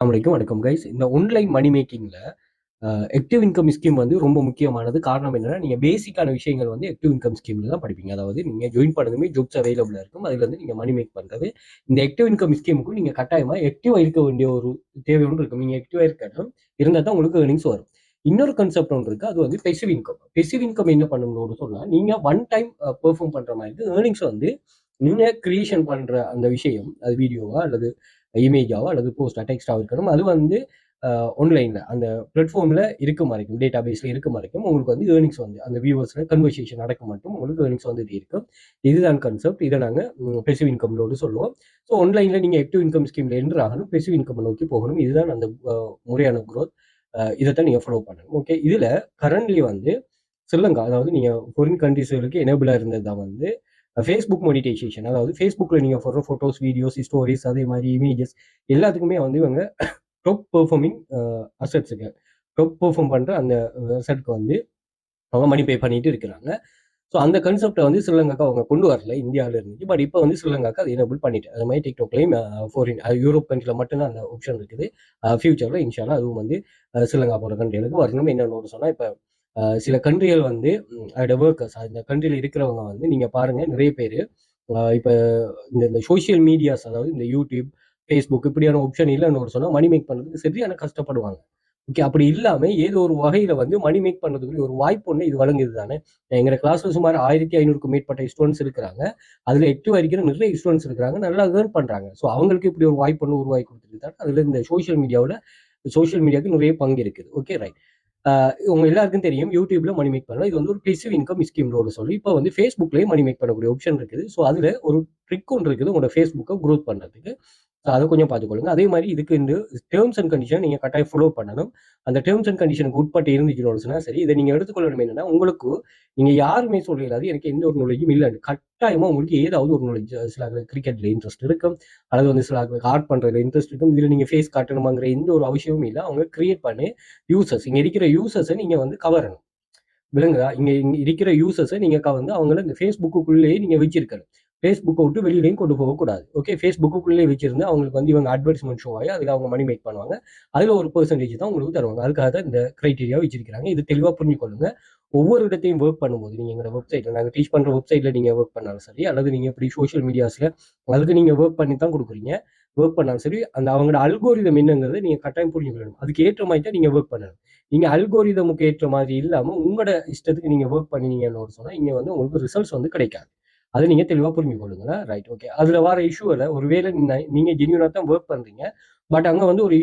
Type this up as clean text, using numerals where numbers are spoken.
வணக்கம் கைஸ். இந்த online money மேக்கிங்ல ஆக்டிவ் இன்கம் ஸ்கீம் வந்து ரொம்ப முக்கியமானது. காரணம் என்னன்னா, நீங்க பேசிக்கான விஷயங்கள் வந்து ஆக்டிவ் இன்கம் ஸ்கீம்ல தான் படிப்பீங்க. அதாவது நீங்க ஜாயின் பண்ணதுமே ஜாப்ஸ் அவைலபிளா இருக்கும். அதுல இருந்து நீங்க மணி மேக் பண்றது. இந்த ஆக்டிவ் இன்கம் ஸ்கீமுக்கும் நீங்க கட்டாயமா ஆக்டிவா இருக்க வேண்டிய ஒரு தேவை ஒன்று இருக்கும். நீங்க ஆக்டிவா இருக்கணும், இருந்தா தான் உங்களுக்கு ஏர்னிங்ஸ் வரும். இன்னொரு கான்செப்ட் ஒன்று இருக்கு. அது வந்து பெசிவ் இன்கம். பெசிவ் இன்கம் என்ன பண்ணணும்னு சொன்னா, நீங்க ஒன் டைம் பெர்ஃபார்ம் பண்ற மாதிரி ஏர்னிங்ஸ் வந்து நீங்க கிரியேஷன் பண்ற அந்த விஷயம், அது வீடியோவா அல்லது இமேஜாவோ அல்லது போஸ்டா டெக்ஸ்டாவோ இருக்கணும். அது வந்து ஆன்லைன்ல அந்த பிளாட்ஃபார்ம்ல இருக்க வரைக்கும், டேட்டா பேஸ்ல இருக்க வரைக்கும் உங்களுக்கு வந்து ஏர்னிங்ஸ் வந்து அந்த வியூவர்ஸ்ல கன்வர்சேஷன் நடக்க மட்டும் உங்களுக்கு ஏர்னிங்ஸ் வந்துட்டு இருக்கும். இதுதான் கான்செப்ட். இதை நாங்கள் பெசிவ் இன்கம்லோடு சொல்லுவோம். ஸோ ஆன்லைன்ல நீங்க ஆக்டிவ் இன்கம் ஸ்கீம்ல என்ட்ரு ஆகணும், பெசிவ் இன்கம் நோக்கி போகணும். இதுதான் அந்த முறையான growth. இதைத்தான் நீங்க ஃபாலோ பண்ணணும். ஓகே, இதுல கரண்ட்லி வந்து ஸ்ரீலங்கா, அதாவது நீங்க ஃபாரின் கண்ட்ரீஸ்களுக்கு எனேபிளா இருந்தது தான் வந்து ஃபேஸ்புக் மோனிடைசேஷன். அதாவது ஃபேஸ்புக்ல நீங்க போடுற போட்டோஸ், வீடியோஸ், ஸ்டோரிஸ், அதே மாதிரி இமேஜஸ் எல்லாத்துக்குமே வந்து இவங்க டாப் பெர்ஃபார்மிங் அசட்ஸுக்கு, டாப் பெர்ஃபார்ம் பண்ற அந்த அசட்க்கு வந்து அவங்க மணி பே பண்ணிட்டு இருக்கிறாங்க. ஸோ அந்த கன்செப்டை வந்து ஸ்ரீலங்காக்கு அவங்க கொண்டு வரல, இந்தியாவில் இருந்துச்சு. பட் இப்போ வந்து ஸ்ரீலங்காக்கு அது எனேபிள் பண்ணிட்டு, அது மாதிரி டிக்டாக்லையும் ஃபாரின் யூரோப் கண்ட்ரியில் மட்டும்தான் அந்த ஆப்ஷன் இருக்குது. ஃபியூச்சரில் இன்ஷால்லா அதுவும் வந்து ஸ்ரீலங்கா போகிற கண்ட்ரிகளுக்கு வரணும். என்னென்னு சொன்னால், இப்போ சில கண்ட்ரிகள் வந்து அதோட ஒர்க்கர்ஸ், அந்த கண்ட்ரியில் இருக்கிறவங்க வந்து நீங்கள் பாருங்கள், நிறைய பேர் இப்போ இந்த சோஷியல் மீடியாஸ், அதாவது இந்த யூடியூப், ஃபேஸ்புக் இப்படியான ஆப்ஷன் இல்லைன்னு சொன்னால் மணி மேக் பண்ணுறதுக்கு சரியான கஷ்டப்படுவாங்க. ஓகே, அப்படி இல்லாம ஏதோ ஒரு வகையில வந்து மணி மேக் பண்றதுக்குரிய ஒரு வாய்ப்பு ஒன்று இது வழங்குது தானே. எங்க கிளாஸ்ல சுமார் 1500க்கும் மேற்பட்ட ஸ்டூடெண்ட்ஸ் இருக்கிறாங்க. அதுல ஆக்டிவா இருக்கிற நிறைய ஸ்டூடெண்ட்ஸ் இருக்கிறாங்க, நல்லா ஏர்ன் பண்றாங்க. ஸோ அவங்களுக்கு இப்படி ஒரு வாய்ப்பு ஒன்று உருவாக்கி கொடுத்துருக்கு தான். அதுல இந்த சோஷியல் மீடியாவுக்கு நிறைய பங்கு இருக்குது. Okay, right. உங்க எல்லாருக்கும் தெரியும், யூடியூப்ல மணி மேக் பண்ணலாம். இது வந்து ஒரு பெசிவ் இன்கம் ஸ்கீம்லோட சொல்லி இப்போ வந்து ஃபேஸ்புக்லயும் மணி மேக் பண்ணக்கூடிய ஆப்ஷன் இருக்குது. ஸோ அதுல ஒரு ட்ரிக் ஒன்று இருக்குது உங்களோட ஃபேஸ்புக்கை க்ரோத் பண்றதுக்கு. அதை கொஞ்சம் பார்த்துக்கொள்ளுங்க. அதே மாதிரி இதுக்கு இந்த டேர்ம்ஸ் அண்ட் கண்டிஷன் நீங்க கட்டாயம் ஃபாலோ பண்ணணும். அந்த டேர்ம்ஸ் அண்ட் கண்டிஷனுக்கு உட்பட்டு இருந்துச்சுன்னா சரி. இதை நீங்க எடுத்துக்கொள்ளணும். என்னன்னா, உங்களுக்கு நீங்க யாருமே சொல்லலாது எனக்கு எந்த ஒரு நாலேஜும் இல்லைன்னு. கட்டாயமா உங்களுக்கு ஏதாவது ஒரு நாலேஜ், சில கிரிக்கெட்ல இன்ட்ரெஸ்ட் இருக்கும், அல்லது வந்து சில ஆர்ட் பண்றதுல இன்ட்ரெஸ்ட் இருக்கும். இதுல நீங்க ஃபேஸ் காட்டணுமாங்கிற எந்த ஒரு அவசியமும் இல்லை. அவங்க கிரியேட் பண்ணி யூசர்ஸ், இங்க இருக்கிற யூசர்ஸை நீங்க வந்து கவரணும். விளங்குதா? இங்க இங்க இருக்கிற யூசர்ஸை நீங்க வந்து அவங்கள இந்த ஃபேஸ்புக்குள்ளேயே நீங்க வச்சிருக்கணும். ஃபேஸ்புக்கை விட்டு வெளியிலையும் கொண்டு போகக்கூடாது. ஓகே, ஃபேஸ்புக்குள்ளேயே வச்சிருந்து அவங்களுக்கு வந்து இவங்க அட்வர்டைஸ்மெண்ட் ஷோ ஆகி அதில் அவங்க மணி மேக் பண்ணுவாங்க. அதில் ஒரு பெர்சன்டேஜ் தான் உங்களுக்கு தருவாங்க. அதுக்காக தான் இந்த கிரைட்டீரியா வச்சிருக்காங்க. இது தெளிவாக புரிஞ்சுக்கொள்ளுங்க. ஒவ்வொரு இடத்தையும் ஒர்க் பண்ணும்போது, நீங்க எங்களோட வெப்சைட்ல, நாங்கள் டீச் பண்ற வெப்சைட்ல நீங்க ஒர்க் பண்ணாலும் சரி, அல்லது நீங்க இப்படி சோஷியல் மீடியாஸ்ல அதுக்கு நீங்க ஒர்க் பண்ணி தான் கொடுக்குறீங்க, ஒர்க் பண்ணாலும் சரி, அந்த அவங்களோட அல்கோரிதம் என்னங்கிறத நீங்க கட்டாயம் புரிஞ்சுக்கணும். அதுக்கு ஏற்ற மாதிரி தான் நீங்க ஒர்க் பண்ணணும். நீங்க அல்கோரிதமுக்கு ஏற்ற மாதிரி இல்லாம உங்களோட இஷ்டத்துக்கு நீங்க ஒர்க் பண்ணீங்கன்னு சொன்னா இங்க வந்து உங்களுக்கு ரிசல்ட்ஸ் வந்து கிடைக்காது. அதை நீங்க தெளிவா புரிஞ்சுக்கொள்ளுங்களா. Right, okay. அதுல வர இஷ்யூல ஒருவேளை நீங்க ஜென்யூனா தான் ஒர்க் பண்றீங்க, பட் அங்க வந்து ஒரு